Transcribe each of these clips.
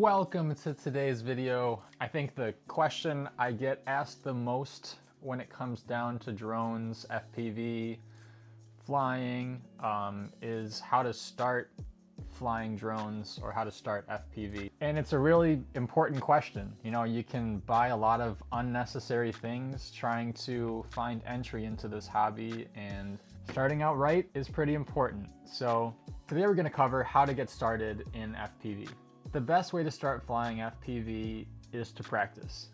Welcome to today's video. I think the question I get asked the most when it comes down to drones, FPV, flying, is how to start flying drones or how to start FPV. And it's a really important question. You know, you can buy a lot of unnecessary things trying to find entry into this hobby, and starting out right is pretty important. So today we're going to cover how to get started in FPV. The best way to start flying FPV is to practice.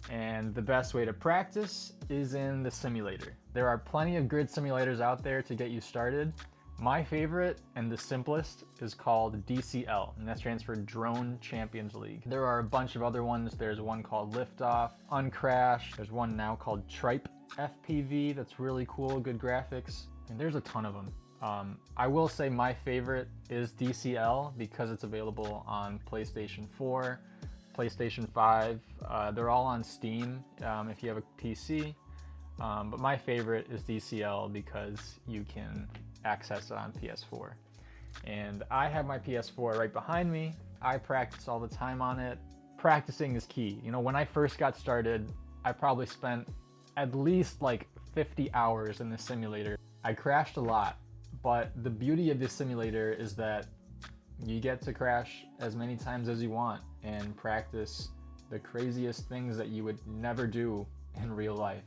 And the best way to practice is in the simulator. There are plenty of grid simulators out there to get you started. My favorite and the simplest is called DCL, and that stands for Drone Champions League. There are a bunch of other ones. There's one called Liftoff, Uncrash. There's one now called Tripe FPV that's really cool, good graphics, and there's a ton of them. I will say my favorite is DCL because it's available on PlayStation 4, PlayStation 5. They're all on Steam if you have a PC, but my favorite is DCL because you can access it on PS4. And I have my PS4 right behind me. I practice all the time on it. Practicing is key. You know, when I first got started, I probably spent at least like 50 hours in the simulator. I crashed a lot. But the beauty of this simulator is that you get to crash as many times as you want and practice the craziest things that you would never do in real life.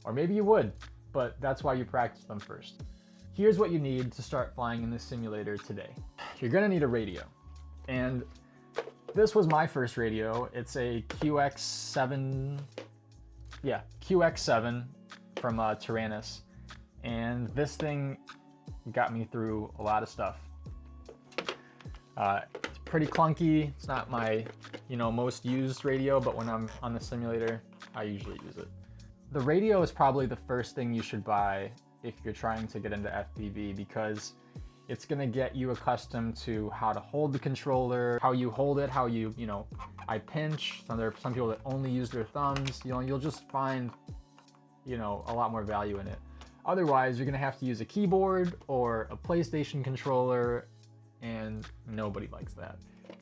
Or maybe you would, but that's why you practice them first. Here's what you need to start flying in this simulator today. You're gonna need a radio. And this was my first radio. It's a QX7 from Tyrannus. And this thing got me through a lot of stuff. It's pretty clunky. It's not my, most used radio, but when I'm on the simulator, I usually use it. The radio is probably the first thing you should buy if you're trying to get into FPV, because it's gonna get you accustomed to how to hold the controller, how you hold it, how I pinch. So there are some people that only use their thumbs. You'll just find, a lot more value in it. Otherwise, you're gonna have to use a keyboard or a PlayStation controller, and nobody likes that.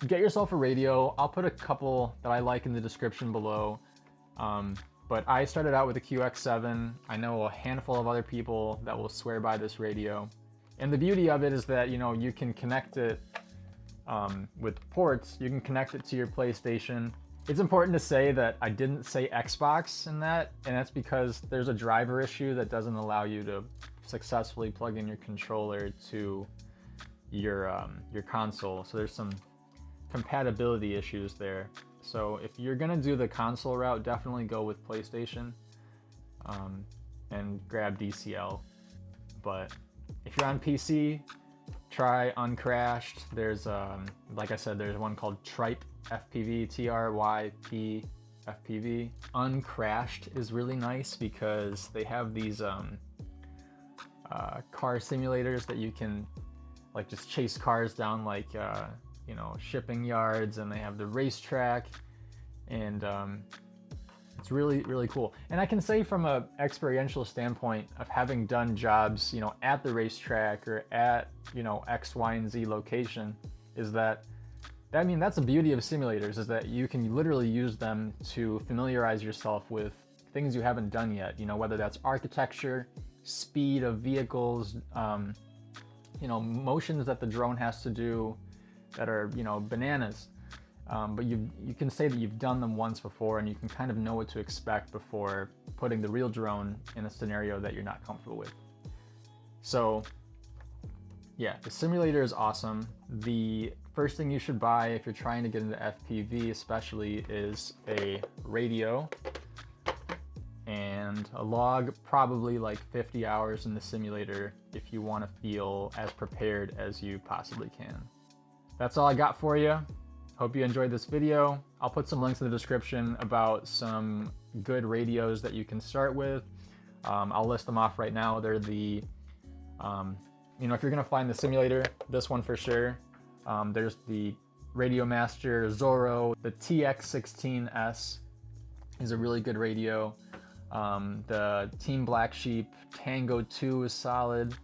Get yourself a radio. I'll put a couple that I like in the description below. But I started out with a QX7. I know a handful of other people that will swear by this radio. And the beauty of it is that, you can connect it with ports. You can connect it to your PlayStation. It's important to say that I didn't say Xbox in that, and that's because there's a driver issue that doesn't allow you to successfully plug in your controller to your console. So there's some compatibility issues there. So if you're gonna do the console route, definitely go with PlayStation and grab DCL. But if you're on PC, try Uncrashed. There's, like I said, there's one called Tripe FPV, TRYP FPV. Uncrashed is really nice because they have these car simulators that you can just chase cars down shipping yards, and they have the racetrack, and it's really, really cool. And I can say from a experiential standpoint of having done jobs, at the racetrack or at, X, Y, and Z location, is that that's the beauty of simulators, is that you can literally use them to familiarize yourself with things you haven't done yet, whether that's architecture, speed of vehicles, motions that the drone has to do that are, bananas. But you can say that you've done them once before, and you can kind of know what to expect before putting the real drone in a scenario that you're not comfortable with. So yeah, the simulator is awesome. The first thing you should buy if you're trying to get into FPV especially is a radio and a log, probably like 50 hours in the simulator if you want to feel as prepared as you possibly can. That's all I got for you. Hope you enjoyed this video. I'll put some links in the description about some good radios that you can start with. I'll list them off right now. They're the, if you're gonna find the simulator, this one for sure. There's the Radio Master Zorro. The TX16S is a really good radio. The Team Black Sheep Tango 2 is solid.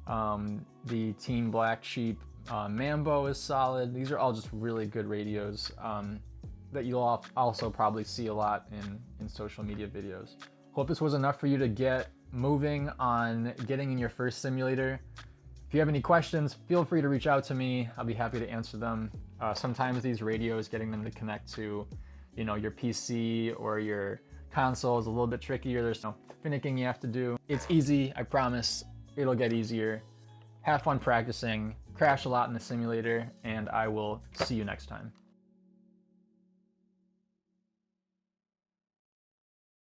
The Team Black Sheep Mambo is solid. These are all just really good radios that you'll also probably see a lot in social media videos. Hope this was enough for you to get moving on getting in your first simulator. If you have any questions, feel free to reach out to me. I'll be happy to answer them. Sometimes these radios, getting them to connect to, you know, your PC or your console is a little bit trickier. There's no finicking you have to do. It's easy, I promise. It'll get easier. Have fun practicing, crash a lot in the simulator, and I will see you next time.